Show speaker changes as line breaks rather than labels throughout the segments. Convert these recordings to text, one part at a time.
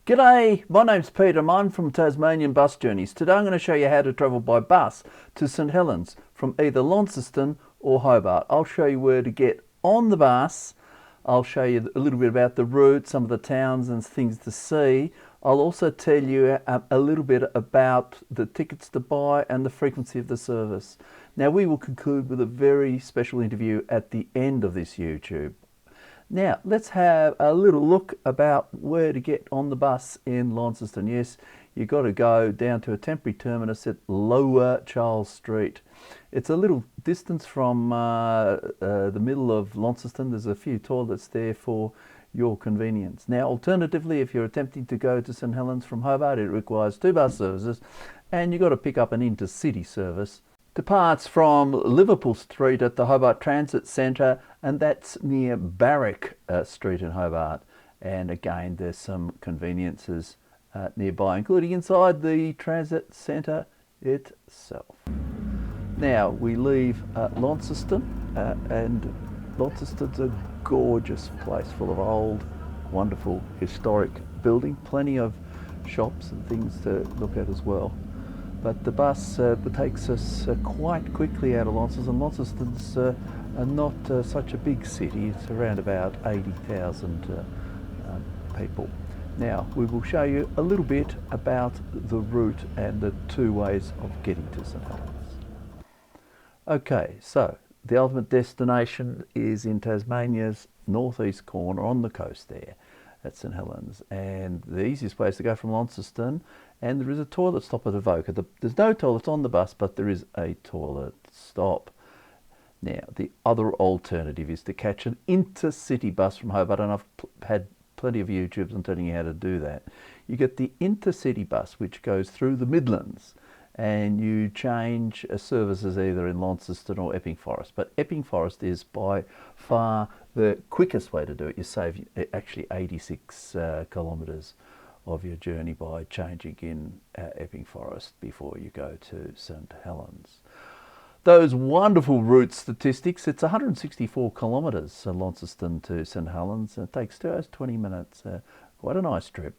G'day, my name's Peter and I'm from Tasmanian Bus Journeys. Today I'm going to show you how to travel by bus to St Helens from either Launceston or Hobart. I'll show you where to get on the bus. I'll show you a little bit about the route, some of the towns and things to see. I'll also tell you a little bit about the tickets to buy and the frequency of the service. Now we will conclude with a very special interview at the end of this YouTube. Now, let's have a little look about where to get on the bus in Launceston. Yes, you've got to go down to a temporary terminus at Lower Charles Street. It's a little distance from the middle of Launceston. There's a few toilets there for your convenience. Now, alternatively, if you're attempting to go to St Helens from Hobart, it requires 2 bus services and you've got to pick up an intercity service. Departs from Liverpool Street at the Hobart Transit Centre, and that's near Barrack Street in Hobart. And again, there's some conveniences nearby, including inside the transit centre itself. Now we leave Launceston, and Launceston's a gorgeous place full of old, wonderful, historic building, plenty of shops and things to look at as well. But the bus takes us quite quickly out of Launceston. Launceston's not such a big city. It's around about 80,000 people. Now we will show you a little bit about the route and the 2 ways of getting to St Helens. Okay, so the ultimate destination is in Tasmania's northeast corner on the coast there at St Helens, and the easiest place to go from Launceston, and there is a toilet stop at Avoca. There's no toilets on the bus, but there is a toilet stop. Now, the other alternative is to catch an intercity bus from Hobart, and I've had plenty of YouTubes on telling you how to do that. You get the intercity bus, which goes through the Midlands, and you change services either in Launceston or Epping Forest. But Epping Forest is by far the quickest way to do it. You save actually 86 kilometres of your journey by changing in Epping Forest before you go to St Helens. Those wonderful route statistics, it's 164 kilometres Launceston to St Helens. It takes 2 hours 20 minutes, quite a nice trip,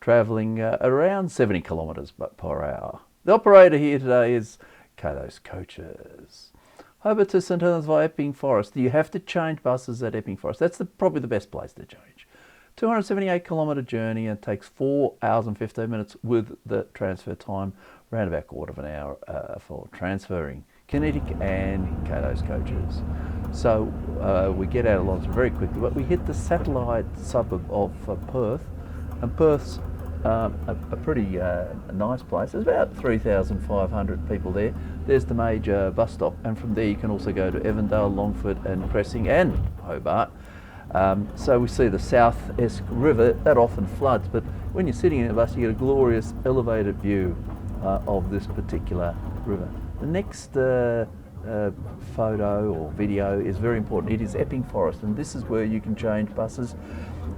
travelling around 70 kilometres per hour. The operator here today is Kados Coaches. Hobart to St Helens via Epping Forest. You have to change buses at Epping Forest. That's probably the best place to change. 278 kilometre journey, and takes 4 hours and 15 minutes with the transfer time, around about a quarter of an hour for transferring Kinetic and Kados Coaches. So we get out of Launceston very quickly, but we hit the satellite suburb of Perth, and Perth's a pretty nice place. There's about 3,500 people there. There's the major bus stop, and from there you can also go to Evandale, Longford and Cressing and Hobart. So we see the South Esk River. That often floods, but when you're sitting in a bus you get a glorious elevated view of this particular river. The next photo or video is very important. It is Epping Forest, and this is where you can change buses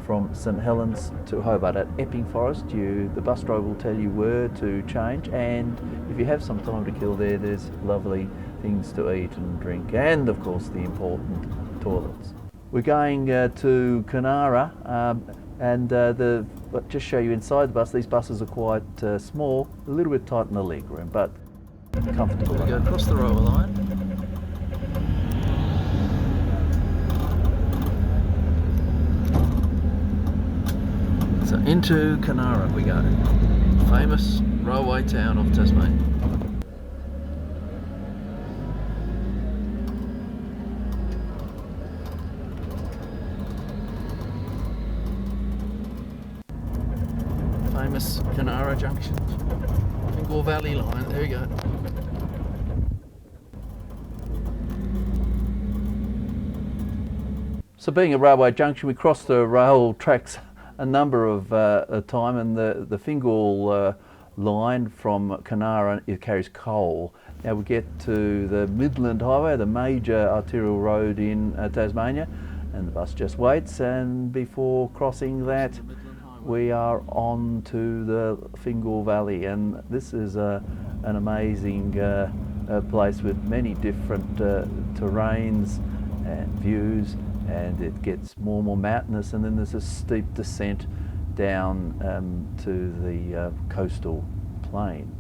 from St Helens to Hobart. At Epping Forest, the bus driver will tell you where to change, and if you have some time to kill there, there's lovely things to eat and drink, and of course the important toilets. We're going to Kanara, and just show you inside the bus. These buses are quite small, a little bit tight in the leg room, but comfortable.
We go across the railway line. So into Kanara we go, famous railway town of Tasmania. Famous Kanara Junction, Fingal Valley line, there we go.
So being a railway junction, we cross the rail tracks a number of time, and the Fingal line from Kanara, it carries coal. Now we get to the Midland Highway, the major arterial road in Tasmania, and the bus just waits, and before crossing that we are on to the Fingal Valley, and this is an amazing place with many different terrains and views, and it gets more and more mountainous, and then there's a steep descent down to the coastal plain.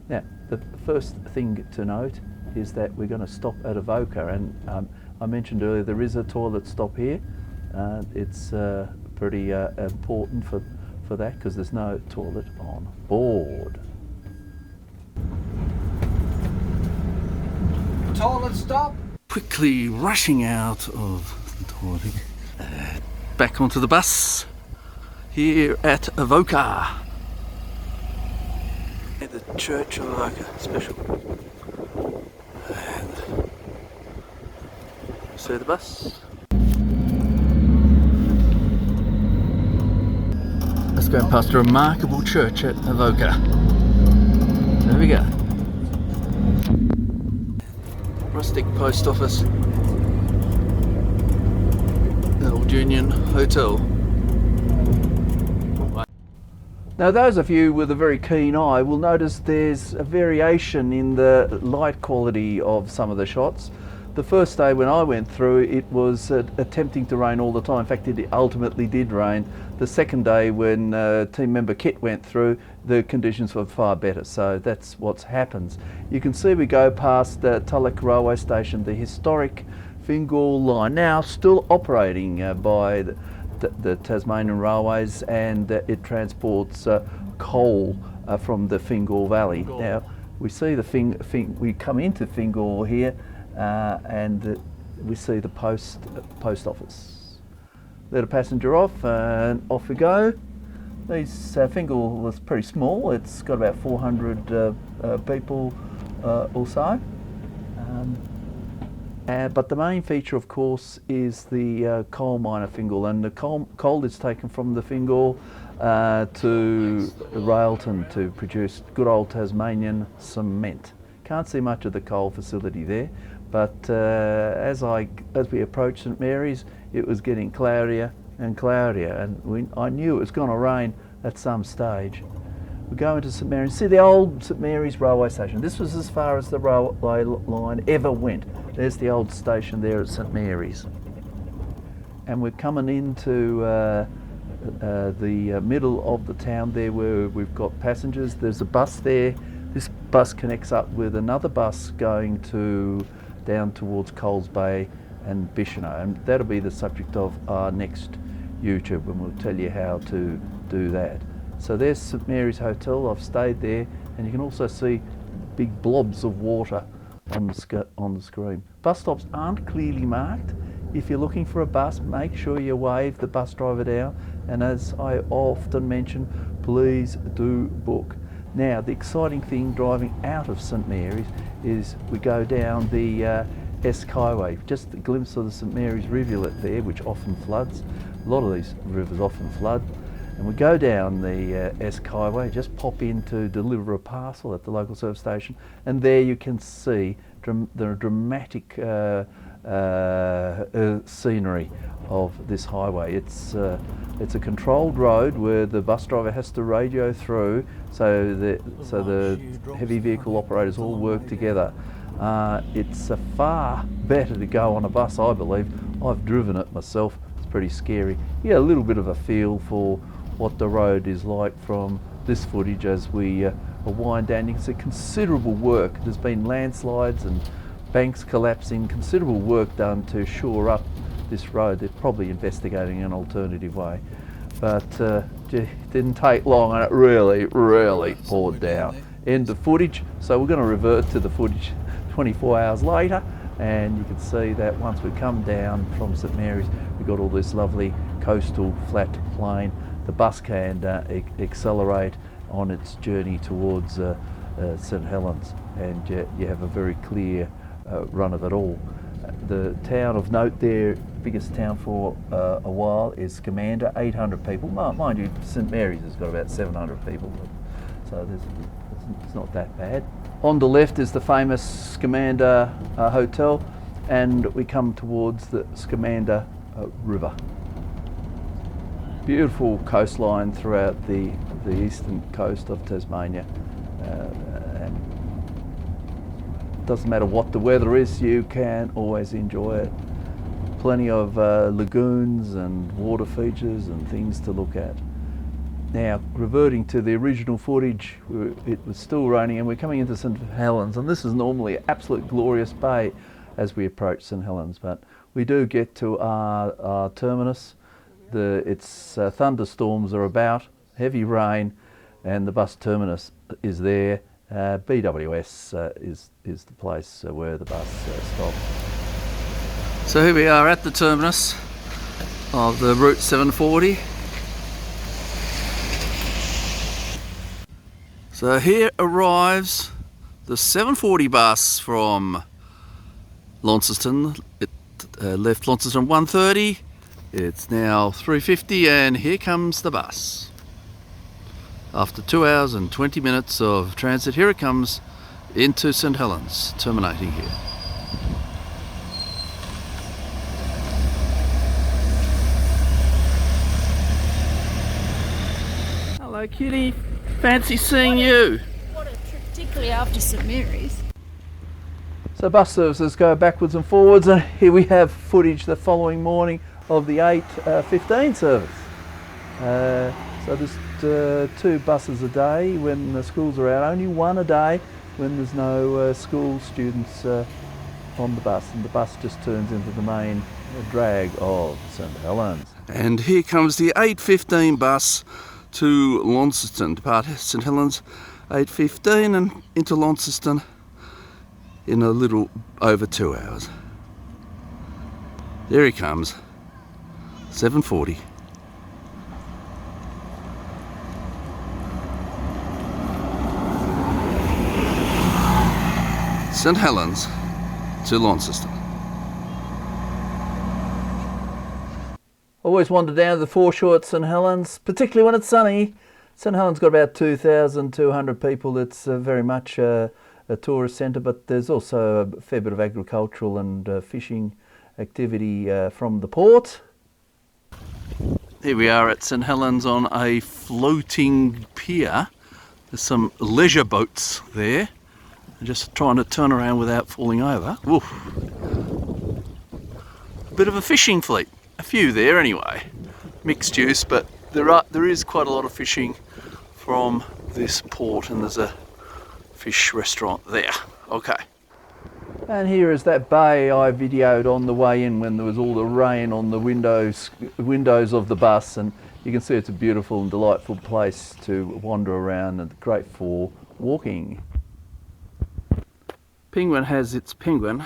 Now, the first thing to note is that we're going to stop at Avoca, and I mentioned earlier there is a toilet stop here. It's pretty important for that because there's no toilet on board.
Toilet stop.
Quickly rushing out of the toilet, back onto the bus here at Avoca. At the Church of Avoca, special. And see the bus. Let's go past a remarkable church at Avoca. There we go. Rustic post office. The Old Union Hotel. Now those of you with a very keen eye will notice there's a variation in the light quality of some of the shots. The first day when I went through, it was attempting to rain all the time. In fact, it ultimately did rain. The second day when team member Kit went through, the conditions were far better, so that's what happens. You can see we go past Tulloch Railway Station, the historic Fingal line, now still operating by the Tasmanian Railways, and it transports coal from the Fingal Valley. Now we see we come into Fingal here, and we see the post office. Let a passenger off, and off we go. Fingal was pretty small. It's got about 400 people or so. But the main feature, of course, is the coal mine of Fingal, and the coal is taken from the Fingal to Railton to produce good old Tasmanian cement. Can't see much of the coal facility there, but as we approached St Mary's, it was getting cloudier and cloudier, and I knew it was going to rain at some stage. We go into St Mary's, see the old St Mary's railway station. This was as far as the railway line ever went. There's the old station there at St Mary's. And we're coming into the middle of the town there where we've got passengers. There's a bus there. This bus connects up with another bus going down towards Coles Bay and Bicheno, and that'll be the subject of our next YouTube, and we'll tell you how to do that. So there's St Mary's Hotel. I've stayed there, and you can also see big blobs of water on the screen. Bus stops aren't clearly marked. If you're looking for a bus, make sure you wave the bus driver down, and as I often mention, please do book. Now, the exciting thing driving out of St Mary's is we go down the Esk Highway. Just a glimpse of the St Mary's rivulet there, which often floods. A lot of these rivers often flood. And we go down the Esk Highway, just pop in to deliver a parcel at the local service station, and there you can see the dramatic scenery of this highway. It's a controlled road where the bus driver has to radio through, so the heavy vehicle operators all work together. It's far better to go on a bus, I believe. I've driven it myself. It's pretty scary. You get a little bit of a feel for what the road is like from this footage as we wind down. You can see considerable work. There's been landslides and banks collapsing, considerable work done to shore up this road. They're probably investigating an alternative way, but it didn't take long, and it really poured down. End of footage. So we're going to revert to the footage 24 hours later, and you can see that once we come down from St Mary's, we've got all this lovely coastal flat plain. The bus can accelerate on its journey towards St Helens, and you have a very clear run of it all. The town of note there, biggest town for a while, is Scamander, 800 people. Mind you, St Mary's has got about 700 people, so it's not that bad. On the left is the famous Scamander Hotel, and we come towards the Scamander River. Beautiful coastline throughout the eastern coast of Tasmania, and it doesn't matter what the weather is, you can always enjoy it. Plenty of lagoons and water features and things to look at. Now, reverting to the original footage, it was still raining and we're coming into St Helens, and this is normally an absolute glorious bay as we approach St Helens, but we do get to our terminus. Its thunderstorms are about, heavy rain, and the bus terminus is there. BWS is the place where the bus stops.
So here we are at the terminus of the Route 740. So here arrives the 740 bus from Launceston. It left Launceston 1:30. It's now 3:50 and here comes the bus. After 2 hours and 20 minutes of transit, here it comes into St Helens, terminating here. Hello kitty, fancy seeing you.
What a trip, particularly after St Mary's.
So bus services go backwards and forwards, and here we have footage the following morning of the 8:15 service. So there's 2 buses a day when the schools are out, only 1 a day when there's no school students on the bus, and the bus just turns into the main drag of St Helens.
And here comes the 8:15 bus to Launceston, depart St Helens 8:15 and into Launceston in a little over 2 hours. There he comes, 7:40. St Helens to Launceston.
Always wander down to the foreshore at St Helens, particularly when it's sunny. St Helens got about 2,200 people. It's very much a tourist centre, but there's also a fair bit of agricultural and fishing activity from the port.
Here we are at St Helens on a floating pier. There's some leisure boats there. I'm just trying to turn around without falling over. Oof. A bit of a fishing fleet. A few there anyway. Mixed use, but there is quite a lot of fishing from this port, and there's a fish restaurant there. Okay.
And here is that bay I videoed on the way in when there was all the rain on the windows of the bus, and you can see it's a beautiful and delightful place to wander around and great for walking.
Penguin has its penguin.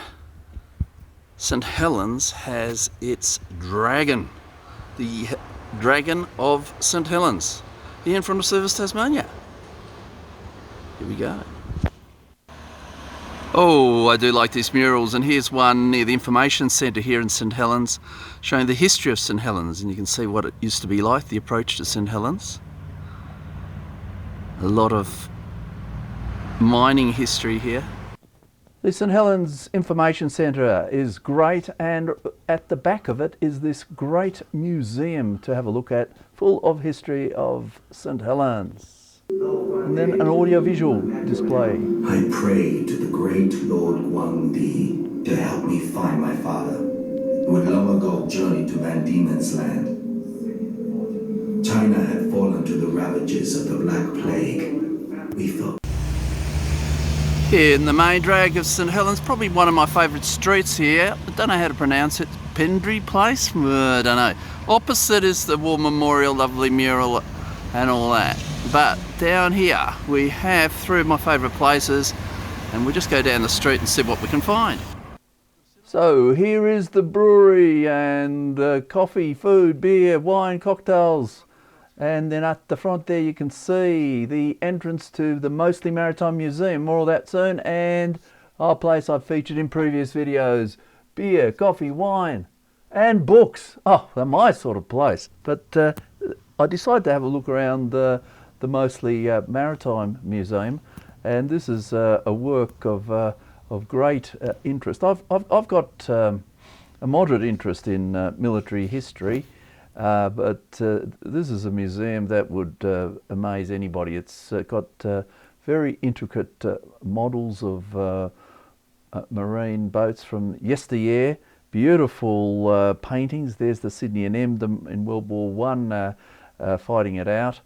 St Helens has its dragon. The Dragon of St Helens. Here in front of Service Tasmania. Here we go. Oh, I do like these murals, and here's one near the information centre here in St Helens, showing the history of St Helens, and you can see what it used to be like, the approach to St Helens. A lot of mining history here.
The St Helens Information Centre is great, and at the back of it is this great museum to have a look at, full of history of St Helens. And then an audiovisual display.
I pray to the great Lord Guangdi to help me find my father, who had long ago journeyed to Van Diemen's Land. China had fallen to the ravages of the Black Plague. We thought.
Here in the main drag of St Helens, probably one of my favourite streets here. I don't know how to pronounce it. Pendry Place? I don't know. Opposite is the War Memorial, lovely mural and all that. But down here we have 3 of my favourite places, and we'll just go down the street and see what we can find.
So here is the brewery, and coffee, food, beer, wine, cocktails. And then at the front there you can see the entrance to the Mostly Maritime Museum. More of that soon. And our place I've featured in previous videos. Beer, coffee, wine and books. Oh, they're my sort of place. But I decided to have a look around the Mostly Maritime Museum. And this is a work of great interest. I've got a moderate interest in military history. But this is a museum that would amaze anybody. It's got very intricate models of marine boats from yesteryear, beautiful paintings. There's the Sydney and M in World War I fighting it out.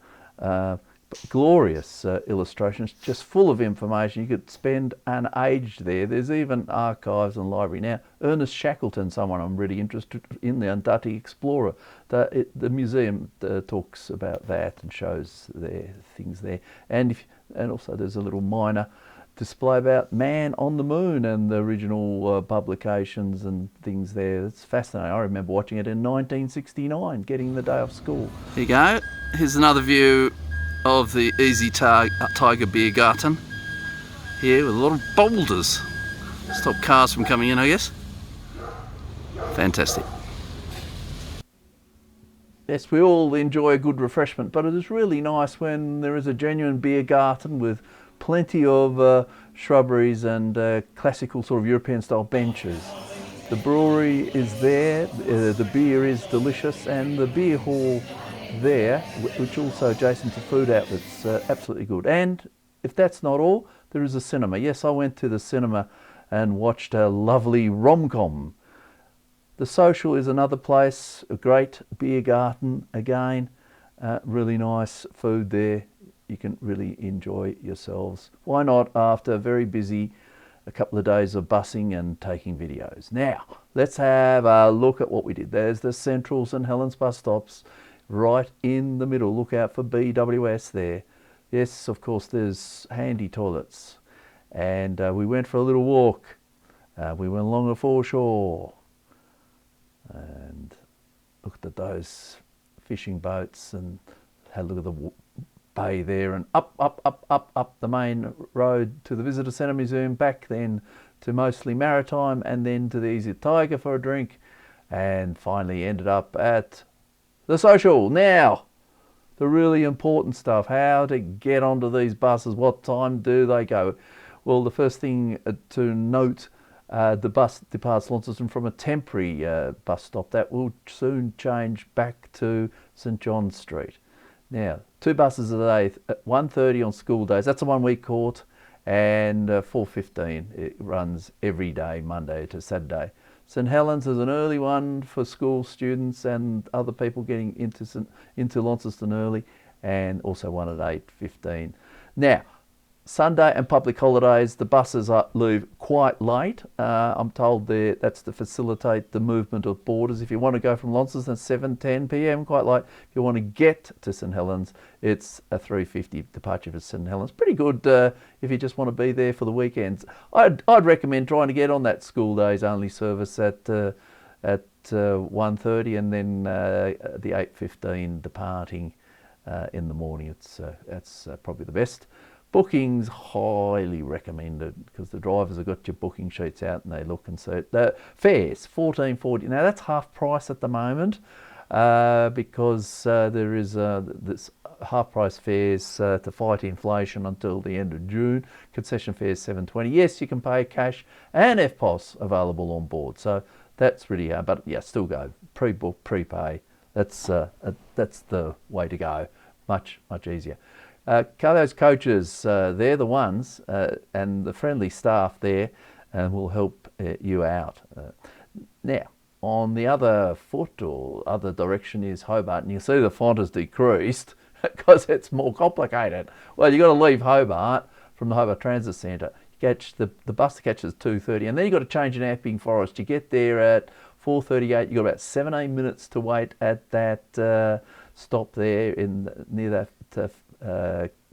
Glorious illustrations, just full of information. You could spend an age there. There's even archives and library. Now, Ernest Shackleton, someone I'm really interested in, the Antarctic explorer. The museum talks about that and shows their things there. And also there's a little minor display about man on the moon and the original publications and things there. It's fascinating. I remember watching it in 1969, getting the day off school.
Here you go. Here's another view of the Easy Tiger Beer Garden here with a lot of boulders. Stop cars from coming in, I guess. Fantastic.
Yes, we all enjoy a good refreshment, but it is really nice when there is a genuine beer garden with plenty of shrubberies and classical sort of European style benches. The brewery is there, the beer is delicious, and the beer hall there, which also adjacent to food outlets, absolutely good. And if that's not all, there is a cinema. Yes, I went to the cinema and watched a lovely rom-com. The Social is another place, a great beer garden again, really nice food there. You can really enjoy yourselves. Why not after a couple of days of bussing and taking videos. Now, let's have a look at what we did. There's the Central St Helens bus stops right in the middle. Look out for BWS there. Yes, of course, there's handy toilets. And we went for a little walk. We went along the foreshore and looked at those fishing boats and had a look at the bay there, and up the main road to the Visitor Centre Museum, back then to mostly Maritime, and then to the Easy Tiger for a drink, and finally ended up at the Social. Now, the really important stuff, how to get onto these buses, what time do they go? Well, the first thing to note, the bus departs Launceston from a temporary bus stop that will soon change back to St John Street. Now, 2 buses a day, at 1:30 on school days, that's a 1 week court, and 4:15 it runs every day, Monday to Saturday. St Helens is an early one for school students and other people getting into Launceston early, and also one at 8:15. Now, Sunday and public holidays, the buses leave quite late. I'm told that's to facilitate the movement of boarders. If you want to go from Launceston at 7:10 p.m, quite late. If you want to get to St Helens, it's a 3:50 departure for St Helens. Pretty good if you just want to be there for the weekends. I'd recommend trying to get on that school days only service at 1:30, and then the 8:15 departing in the morning. That's probably the best. Bookings highly recommended, because the drivers have got your booking sheets out and they look and see. The fares $14.40. Now that's half price at the moment, because there is this half price fares to fight inflation until the end of June. Concession fares $7.20. Yes, you can pay cash and FPOS available on board. So that's really hard, but yeah, still go pre-book, prepay. That's the way to go. Much easier. Those coaches, they're the ones, and the friendly staff there will help you out. Now, on the other foot or other direction is Hobart, and you see the font has decreased because it's more complicated. Well, you've got to leave Hobart from the Hobart Transit Centre. You catch the bus catches 2:30, and then you've got to change in Epping Forest. You get there at 4:38. You've got about 17 minutes to wait at that stop there near that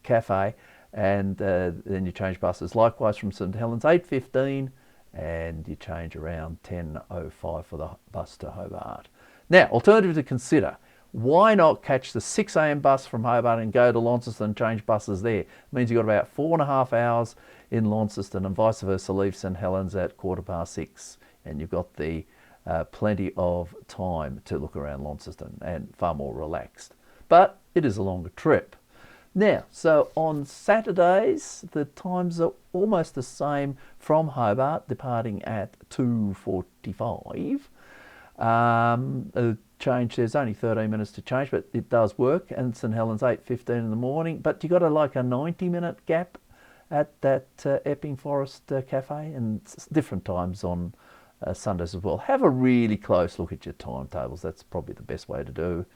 cafe, and then you change buses. Likewise from St Helens, 8:15, and you change around 10:05 for the bus to Hobart. Now, alternative to consider, why not catch the 6 a.m. bus from Hobart and go to Launceston and change buses there? It means you've got about 4.5 hours in Launceston, and vice versa, leave St Helens at 6:15, and you've got the plenty of time to look around Launceston and far more relaxed. But it is a longer trip. Now, so on Saturdays, the times are almost the same from Hobart, departing at 2:45. Change, there's only 13 minutes to change, but it does work. And St Helens, 8:15 in the morning. But you got a 90-minute gap at that Epping Forest cafe, and different times on Sundays as well. Have a really close look at your timetables. That's probably the best way to do.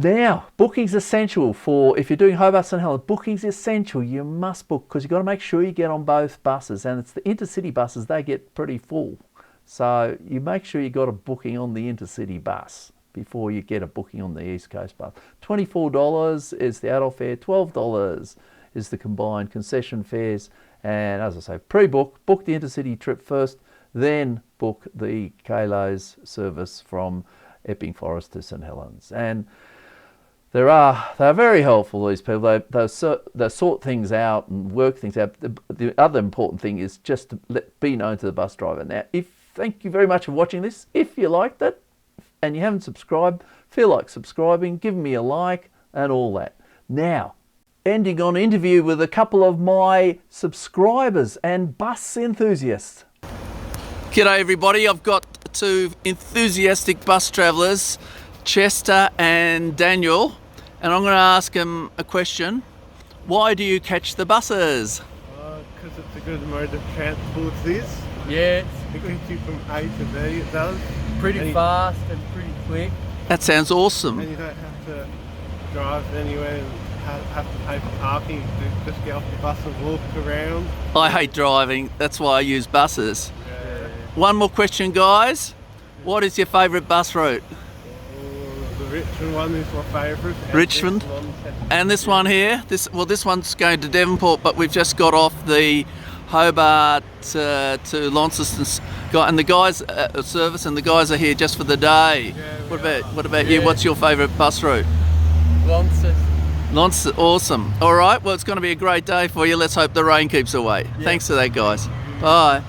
Now, booking's essential for, if you're doing Hobart St Helens, booking's essential. You must book because you've got to make sure you get on both buses, and it's the intercity buses, they get pretty full. So you make sure you got a booking on the intercity bus before you get a booking on the East Coast bus. $24 is the adult fare, $12 is the combined concession fares, and as I say, pre-book, book the intercity trip first, then book the Kalos service from Epping Forest to St Helens. And they're very helpful, these people. They sort things out and work things out. The other important thing is just to be known to the bus driver. Now, thank you very much for watching this. If you liked it and you haven't subscribed, feel like subscribing, give me a like and all that. Now, ending on an interview with a couple of my subscribers and bus enthusiasts.
G'day everybody, I've got two enthusiastic bus travellers, Chester and Daniel, and I'm going to ask them a question. Why do you catch the buses?
Because it's a good mode of transport, this.
Yeah,
It gets you from A to B, it does.
it's pretty
And
fast and pretty quick.
That sounds awesome.
And you don't have to drive anywhere and have to pay for parking. You just get off the bus and walk around.
I hate driving, that's why I use buses.
Yeah.
One more question, guys. What is your favourite bus route?
The Richmond one is my favourite. and
Richmond?
this one-
And this one here, this one's going to Devonport, but we've just got off the Hobart to Launceston, and the guys service, and the guys are here just for the day.
Yeah,
What about you? What's your favourite bus route?
Launceston.
Awesome. All right. Well, it's going to be a great day for you. Let's hope the rain keeps away. Thanks for that, guys. Bye.